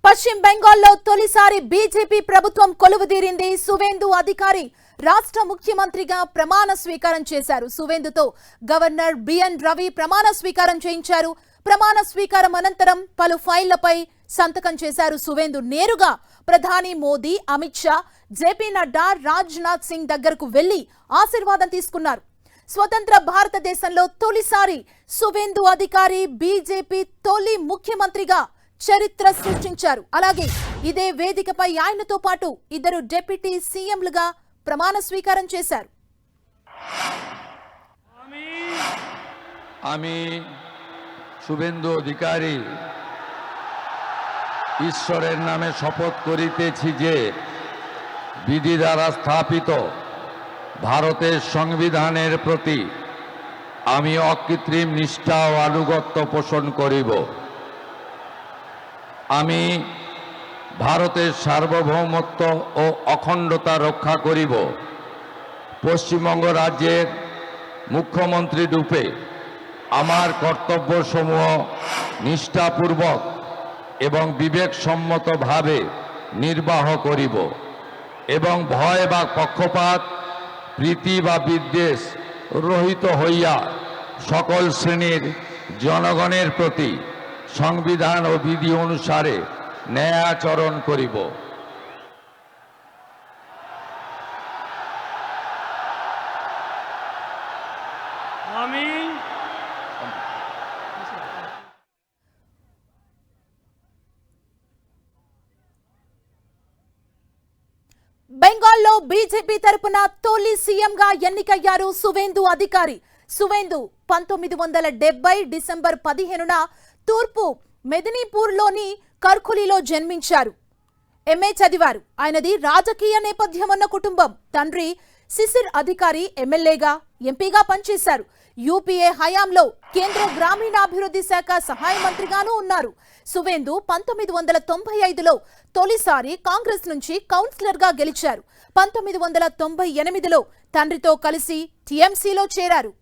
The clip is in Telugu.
పశ్చిమ బెంగాల్లో తొలిసారి బీజేపీ ప్రభుత్వం కొలువుదీరింది. సువేందు అధికారి రాష్ట్ర ముఖ్యమంత్రిగా ప్రమాణ స్వీకారం చేశారు. సువేందుతో గవర్నర్ బిఎన్ రవి ప్రమాణ స్వీకారం చేయించారు. ప్రమాణ స్వీకారం అనంతరం పలు ఫైళ్లపై సంతకం చేశారు. సువేందు నేరుగా ప్రధాని మోదీ, అమిత్ షా, జేపీ నడ్డా, రాజ్నాథ్ సింగ్ దగ్గరకు వెళ్లి ఆశీర్వాదం తీసుకున్నారు. స్వతంత్ర భారతదేశంలో తొలిసారి సువేందు అధికారి బీజేపీ తొలి ముఖ్యమంత్రిగా చరిత్ర సృష్టించారు. అలాగే ఇదే వేదికపై ఆయనతో పాటు ఇద్దరు డిప్యూటీ సీఎంలుగా ప్రమాణ స్వీకారం చేశారు. আমি শুভেন্দু অধিকারী ঈশ্বরের নামে শপথ করিতেছি যে বিধি দ্বারা স্থাপিত ভারতের সংবিধানের প্রতি আমি অকৃত্রিম নিষ্ঠা ও আনুগত্য পোষণ করিব। আমি ভারতের সার্বভৌমত্ব ও অখণ্ডতা রক্ষা করিব। পশ্চিমবঙ্গ রাজ্যের মুখ্যমন্ত্রী রূপে আমার কর্তব্যসমূহ নিষ্ঠাপূর্বক এবং বিবেকসম্মতভাবে নির্বাহ করিব এবং ভয় বা পক্ষপাত, প্রীতি বা বিদ্বেষ রহিত হইয়া সকল শ্রেণীর জনগণের প্রতি সংবিধান ও বিধি অনুসারে ন্যায় আচরণ করিব। আমি బెంగాల్లో బీజేపీ తరపున తొలి సీఎంగా ఎన్నికయ్యారు సువేందు అధికారి. సువేందు 1970 డిసెంబర్ 15న తూర్పు మెదినీపూర్లోని కర్కులిలో జన్మించారు. ఎంఏ చదివారు. ఆయనది రాజకీయ నేపథ్యం ఉన్న కుటుంబం. తండ్రి శిశిర్ అధికారి ఎమ్మెల్యేగా, ఎంపీగా పనిచేశారు. యూపీఏ హయాంలో కేంద్ర గ్రామీణాభివృద్ధి శాఖ సహాయ మంత్రిగానూ ఉన్నారు. సువేందు 1995లో తొలిసారి కాంగ్రెస్ నుంచి కౌన్సిలర్ గా గెలిచారు. 1998లో తండ్రితో కలిసి టీఎంసీలో చేరారు.